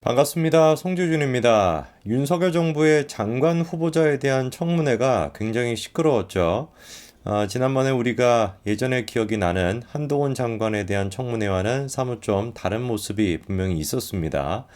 반갑습니다. 송주준입니다. 윤석열 정부의 장관 후보자에 대한 청문회가 굉장히 시끄러웠죠. 지난번에 우리가 예전에 기억이 나는 한동훈 장관에 대한 청문회와는 사뭇 좀 다른 모습이 분명히 있었습니다.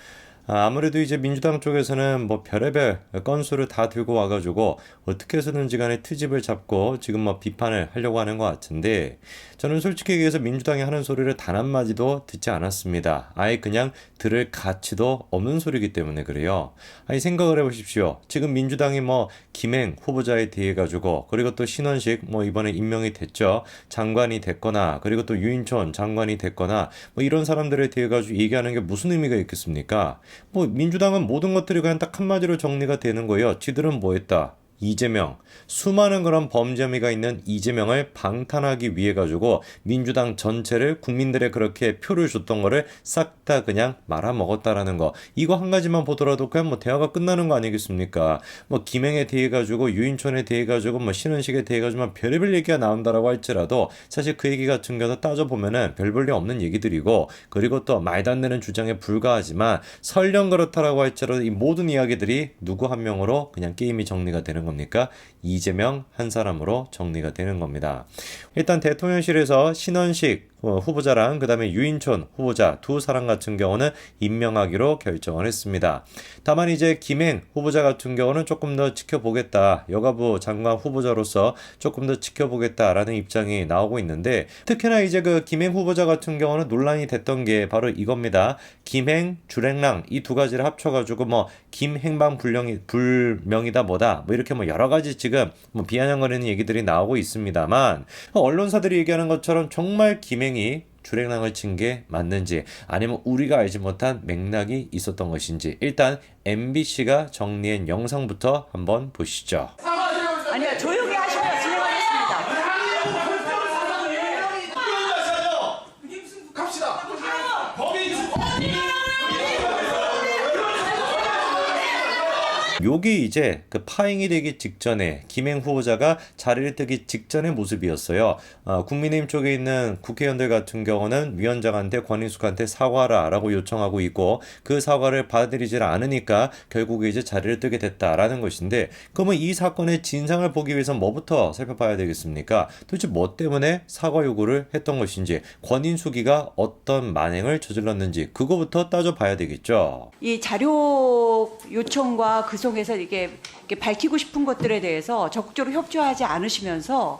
아무래도 이제 민주당 쪽에서는 뭐 별의별 건수를 다 들고 와가지고 어떻게 해서든지 간에 트집을 잡고 지금 뭐 비판을 하려고 하는 것 같은데, 저는 솔직히 얘기해서 민주당이 하는 소리를 단 한마디도 듣지 않았습니다. 아예 그냥 들을 가치도 없는 소리이기 때문에 그래요. 아니, 생각을 해보십시오. 지금 민주당이 뭐 김행 후보자에 대해 가지고, 그리고 또 신원식 뭐 이번에 임명이 됐죠. 장관이 됐거나, 그리고 또 유인촌 장관이 됐거나, 뭐 이런 사람들에 대해 가지고 얘기하는 게 무슨 의미가 있겠습니까? 뭐 민주당은 모든 것들이 그냥 딱 한마디로 정리가 되는 거예요. 지들은 뭐 했다? 이재명, 수많은 그런 범죄 혐의가 있는 이재명을 방탄하기 위해 가지고 민주당 전체를, 국민들의 그렇게 표를 줬던 거를 싹 다 그냥 말아먹었다라는 거, 이거 한 가지만 보더라도 그냥 뭐 대화가 끝나는 거 아니겠습니까? 뭐 김행에 대해 가지고, 유인촌에 대해 가지고, 뭐 신원식에 대해 가지고 별의별 얘기가 나온다라고 할지라도 사실 그 얘기 같은 경우도 따져보면은 별 볼 일 없는 얘기들이고, 그리고 또 말도 안 되는 주장에 불과하지만 설령 그렇다라고 할지라도 이 모든 이야기들이 누구 한 명으로 그냥 게임이 정리가 되는 겁니까? 이재명 한 사람으로 정리가 되는 겁니다. 일단 대통령실에서 신원식 후보자랑 그 다음에 유인촌 후보자 두 사람 같은 경우는 임명하기로 결정을 했습니다. 다만 이제 김행 후보자 같은 경우는 조금 더 지켜보겠다, 여가부 장관 후보자로서 조금 더 지켜보겠다라는 입장이 나오고 있는데, 특히나 이제 그 김행 후보자 같은 경우는 논란이 됐던 게 바로 이겁니다. 김행, 주랭랑 이 두 가지를 합쳐가지고 뭐 김행방 불명이다 뭐다 뭐 이렇게 뭐 여러 가지 지금 뭐 비아냥거리는 얘기들이 나오고 있습니다만, 언론사들이 얘기하는 것처럼 정말 김행이 주랭랑을 친 게 맞는지, 아니면 우리가 알지 못한 맥락이 있었던 것인지, 일단 MBC가 정리한 영상부터 한번 보시죠. 아니요, 조용히 하시면 진행하겠습니다. 갑시다. 요게 이제 그 파행이 되기 직전에, 김행 후보자가 자리를 뜨기 직전의 모습이었어요. 국민의힘 쪽에 있는 국회의원들 같은 경우는 위원장한테, 권인숙한테 사과하라라고 요청하고 있고, 그 사과를 받아들이질 않으니까 결국에 이제 자리를 뜨게 됐다라는 것인데, 그러면 이 사건의 진상을 보기 위해서 뭐부터 살펴봐야 되겠습니까? 도대체 뭐 때문에 사과 요구를 했던 것인지, 권인숙이가 어떤 만행을 저질렀는지 그거부터 따져봐야 되겠죠. 이 자료 요청과 그 속에서 이렇게 밝히고 싶은 것들에 대해서 적극적으로 협조하지 않으시면서,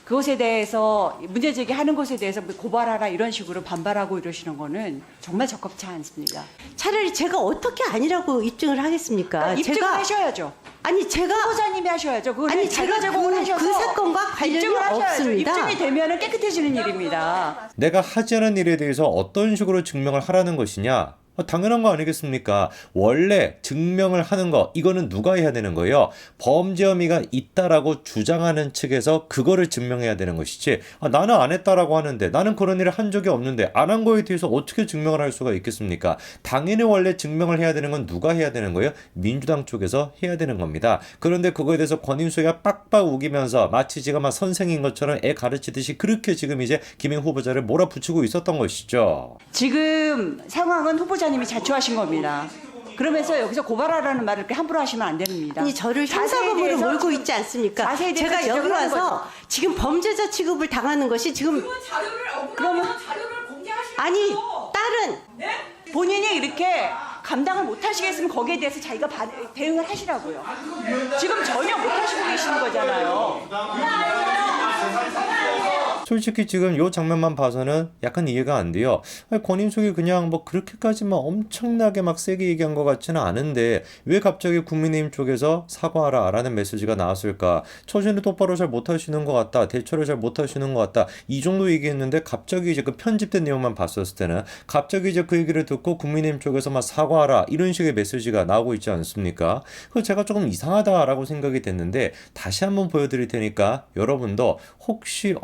그것에 대해서 문제 제기하는 것에 대해서 고발하라 이런 식으로 반발하고 이러시는 거는 정말 적합치 않습니다. 차라리 제가 어떻게 아니라고 입증을 하겠습니까? 입증을 제가 하셔야죠. 아니 제가 후보자님이 하셔야죠. 그걸 아니 자료 제가 제공을 하셔서 그 사건과 관련이 입증을 하셔야죠. 없습니다. 입증이 되면은 깨끗해지는 일입니다. 내가 하지 않은 일에 대해서 어떤 식으로 증명을 하라는 것이냐? 당연한 거 아니겠습니까? 원래 증명을 하는 거, 이거는 누가 해야 되는 거예요? 범죄 혐의가 있다라고 주장하는 측에서 그거를 증명해야 되는 것이지, 나는 안 했다라고 하는데, 나는 그런 일을 한 적이 없는데 안 한 거에 대해서 어떻게 증명을 할 수가 있겠습니까? 당연히 원래 증명을 해야 되는 건 누가 해야 되는 거예요? 민주당 쪽에서 해야 되는 겁니다. 그런데 그거에 대해서 권인숙이가 빡빡 우기면서 마치 지가 막 선생인 것처럼 애 가르치듯이 그렇게 지금 이제 김행 후보자를 몰아붙이고 있었던 것이죠. 지금 상황은 후보자님이 자초하신 겁니다. 그러면서 여기서 고발하라는 말을 이렇게 함부로 하시면 안 됩니다. 아니 저를 자세에 형사범으로 대해서 몰고 있지 않습니까? 자세에 대해서 제가 여기 지적을 하는 와서 거죠. 지금 범죄자 취급을 당하는 것이 지금 그러면 자료를 공개하시는 아니 딸은 본인이 이렇게 감당을 못 하시겠으면 거기에 대해서 자기가 대응을 하시라고요. 지금 전혀 못 하시고 계시는 거잖아요. 솔직히 지금 요 장면만 봐서는 약간 이해가 안 돼요. 아니, 권인숙이 그냥 뭐 그렇게까지 막 엄청나게 막 세게 얘기한 것 같지는 않은데 왜 갑자기 국민의힘 쪽에서 사과하라 라는 메시지가 나왔을까? 처신을 똑바로 잘 못하시는 것 같다, 대처를 잘 못하시는 것 같다, 이 정도 얘기했는데 갑자기 이제 그 편집된 내용만 봤었을 때는 갑자기 이제 그 얘기를 듣고 국민의힘 쪽에서 막 사과하라 이런 식의 메시지가 나오고 있지 않습니까? 그래서 제가 조금 이상하다라고 생각이 됐는데, 다시 한번 보여드릴 테니까 여러분도 혹시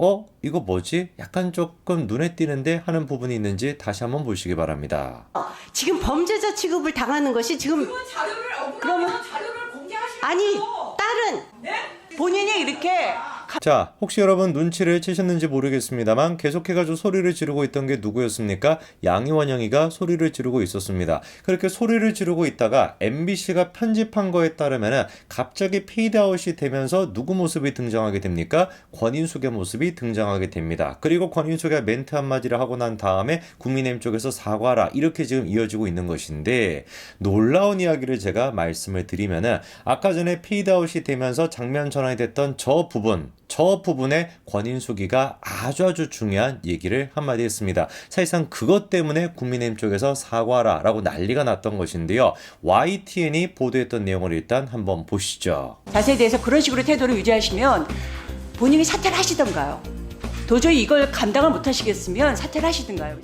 이거 뭐지? 약간 조금 눈에 띄는데 하는 부분이 있는지 다시 한번 보시기 바랍니다. 지금 범죄자 취급을 당하는 것이 지금 자료를 그러면 자료를 공개하시는 아니 딸은 본인이 이렇게 자, 혹시 여러분 눈치를 채셨는지 모르겠습니다만 계속해가지고 소리를 지르고 있던 게 누구였습니까? 양희원영이가 소리를 지르고 있었습니다. 그렇게 소리를 지르고 있다가 MBC가 편집한 거에 따르면 갑자기 페이드아웃이 되면서 누구 모습이 등장하게 됩니까? 권인숙의 모습이 등장하게 됩니다. 그리고 권인숙이 멘트 한마디를 하고 난 다음에 국민의힘 쪽에서 사과라 이렇게 지금 이어지고 있는 것인데, 놀라운 이야기를 제가 말씀을 드리면은 아까 전에 페이드아웃이 되면서 장면 전환이 됐던 저 부분에 권인숙이가 아주 중요한 얘기를 한마디 했습니다. 사실상 그것 때문에 국민의힘 쪽에서 사과라 라고 난리가 났던 것인데요. YTN이 보도했던 내용을 일단 한번 보시죠. 자세에 대해서 그런 식으로 태도를 유지하시면 본인이 사퇴를 하시던가요. 도저히 이걸 감당을 못 하시겠으면 사퇴를 하시든가요.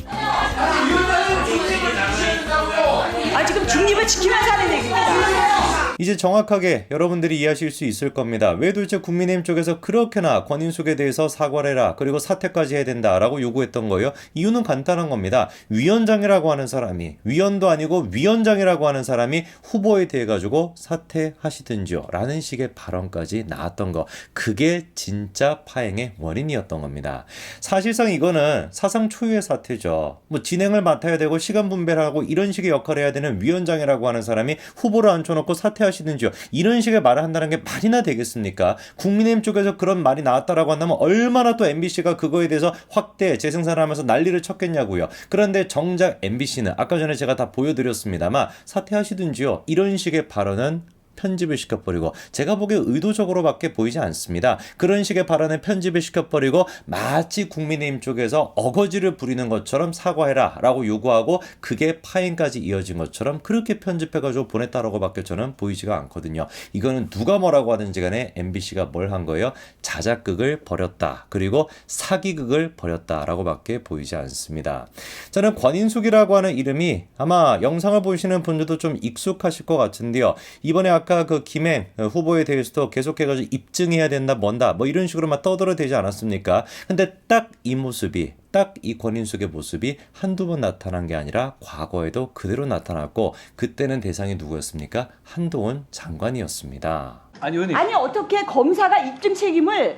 지금 중립을 지키면서 하는 얘기입니다. 이제 정확하게 여러분들이 이해하실 수 있을 겁니다. 왜 도대체 국민의힘 쪽에서 그렇게나 권인숙에 대해서 사과를 해라, 그리고 사퇴까지 해야 된다라고 요구했던 거예요? 이유는 간단한 겁니다. 위원장이라고 하는 사람이, 위원도 아니고 위원장이라고 하는 사람이 후보에 대해 가지고 사퇴하시든지요 라는 식의 발언까지 나왔던 거, 그게 진짜 파행의 원인이었던 겁니다. 사실상 이거는 사상 초유의 사태죠. 뭐 진행을 맡아야 되고 시간 분배를 하고 이런 식의 역할을 해야 되는 위원장이라고 하는 사람이 후보를 앉혀놓고 사퇴하시든지요, 이런 식의 말을 한다는 게 말이나 되겠습니까? 국민의힘 쪽에서 그런 말이 나왔다라고 한다면 얼마나 또 MBC가 그거에 대해서 확대 재생산을 하면서 난리를 쳤겠냐고요. 그런데 정작 MBC는 아까 전에 제가 다 보여드렸습니다만 사퇴하시든지요 이런 식의 발언은 편집을 시켜버리고, 제가 보기에 의도적으로밖에 보이지 않습니다. 그런 식의 발언을 편집을 시켜버리고 마치 국민의힘 쪽에서 어거지를 부리는 것처럼 사과해라 라고 요구하고 그게 파행까지 이어진 것처럼 그렇게 편집해가지고 보냈다라고 밖에 저는 보이지가 않거든요. 이거는 누가 뭐라고 하든지 간에 MBC가 뭘 한 거예요? 자작극을 벌였다, 그리고 사기극을 벌였다 라고 밖에 보이지 않습니다. 저는 권인숙이라고 하는 이름이 아마 영상을 보시는 분들도 좀 익숙하실 것 같은데요. 이번에 아까 그 김행 후보에 대해서도 계속해가지고 입증해야 된다, 뭔다, 뭐 이런 식으로만 떠들어대지 않았습니까? 근데 딱 이 모습이, 딱 이 권인숙의 모습이 한두 번 나타난 게 아니라 과거에도 그대로 나타났고, 그때는 대상이 누구였습니까? 한동훈 장관이었습니다. 아니 의원님, 아니 어떻게 검사가 입증 책임을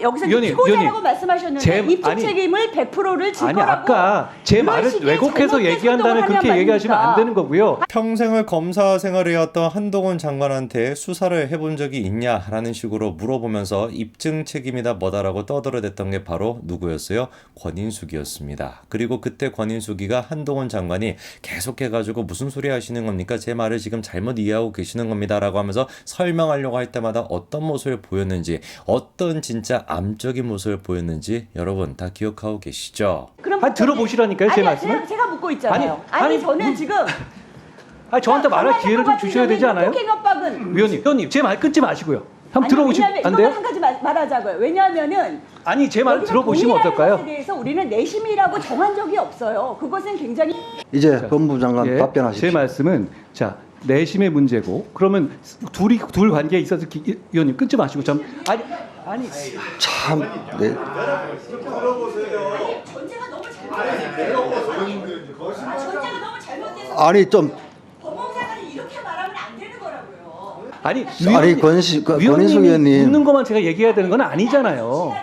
여기서 의원님, 피고자라고 의원님, 말씀하셨는데 입증 아니, 책임을 100%를 질 아니 거라고 아까 제 그런 말을 식의 왜곡해서 잘못된 얘기한다면 소통을 그렇게 하면 얘기하시면 안 말입니다. 되는 거고요. 평생을 검사 생활을 해왔던 한동훈 장관한테 수사를 해본 적이 있냐라는 식으로 물어보면서 입증 책임이다 뭐다라고 떠들어댔던 게 바로 누구였어요? 권인숙이었습니다. 그리고 그때 권인숙이가 한동훈 장관이 계속해가지고 무슨 소리 하시는 겁니까? 제 말을 지금 잘못 이해하고 계시는 겁니다 라고 하면서 설명하려고 할 때마다 어떤 모습을 보였는지, 어떤 진짜 암적인 모습을 보였는지 여러분 다 기억하고 계시죠? 그럼 아니, 들어보시라니까요, 제 아니, 말씀을. 제가 묻고 있잖아요. 아니, 아니 저는 지금 아니 저한테 말할 기회를 좀 주셔야 되지 않아요? 폭행협박은 의원님 제 말 끊지 마시고요. 한번 들어보시면 안 돼요? 이거만 한 가지 말하자고요. 왜냐하면은 아니 제 말 들어보시면 어떨까요? 것에 대해서 우리는 내심이라고 정한 적이 없어요. 그것은 굉장히 이제 법무부 장관 예, 답변하십시오. 제 말씀은 자 내심의 문제고, 그러면 둘 관계에 있어서 의원님 끊지 마시고 참 아니 참, 네. 전제가 너무 잘못돼서 아니 좀 법무장관이 이렇게 말하면 안 되는 거라고요. 아니 권인숙 위원님이 의원님, 묻는 것만 제가 얘기해야 되는 건 아니잖아요.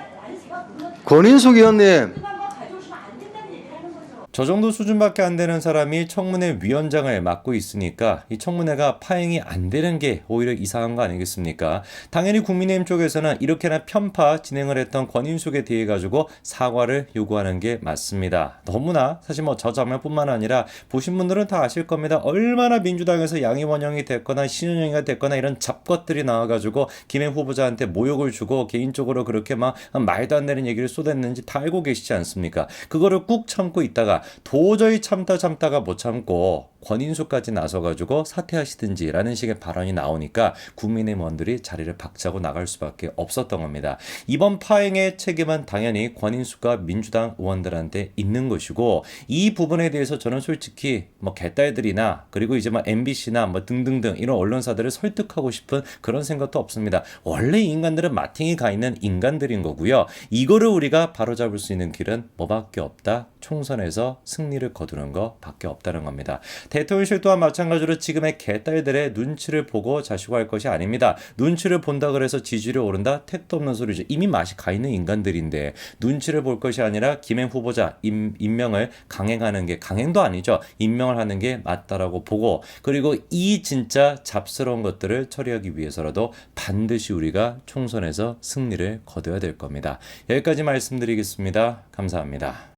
권인숙 의원님, 가져오시면 안 된다는 얘기를 하는 거죠. 저 정도 수준밖에 안 되는 사람이 청문회 위원장을 맡고 있으니까 이 청문회가 파행이 안 되는 게 오히려 이상한 거 아니겠습니까? 당연히 국민의힘 쪽에서는 이렇게나 편파 진행을 했던 권인숙에 대해 가지고 사과를 요구하는 게 맞습니다. 너무나 사실 뭐 저 장면뿐만 아니라 보신 분들은 다 아실 겁니다. 얼마나 민주당에서 양희원영이 됐거나 신현영이가 됐거나 이런 잡것들이 나와가지고 김행 후보자한테 모욕을 주고 개인적으로 그렇게 막 말도 안 되는 얘기를 쏟았는지 다 알고 계시지 않습니까? 그거를 꾹 참고 있다가 도저히 참다가 못 참고 권인숙까지 나서가지고 사퇴하시든지 라는 식의 발언이 나오니까 국민의힘 의원들이 자리를 박차고 나갈 수밖에 없었던 겁니다. 이번 파행의 책임은 당연히 권인숙과 민주당 의원들한테 있는 것이고, 이 부분에 대해서 저는 솔직히 뭐 개딸들이나 그리고 이제 뭐 MBC나 뭐 등등등 이런 언론사들을 설득하고 싶은 그런 생각도 없습니다. 원래 인간들은 마팅이 가 있는 인간들인 거고요. 이거를 우리가 바로잡을 수 있는 길은 뭐밖에 없다? 총선에서 승리를 거두는 것밖에 없다는 겁니다. 대통령실 또한 마찬가지로 지금의 개딸들의 눈치를 보고 자시고할 것이 아닙니다. 눈치를 본다 그래서 지지율이 오른다? 택도 없는 소리죠. 이미 맛이 가 있는 인간들인데 눈치를 볼 것이 아니라 김행 후보자 임명을 강행하는 게, 강행도 아니죠. 임명을 하는 게 맞다라고 보고, 그리고 이 진짜 잡스러운 것들을 처리하기 위해서라도 반드시 우리가 총선에서 승리를 거둬야 될 겁니다. 여기까지 말씀드리겠습니다. 감사합니다.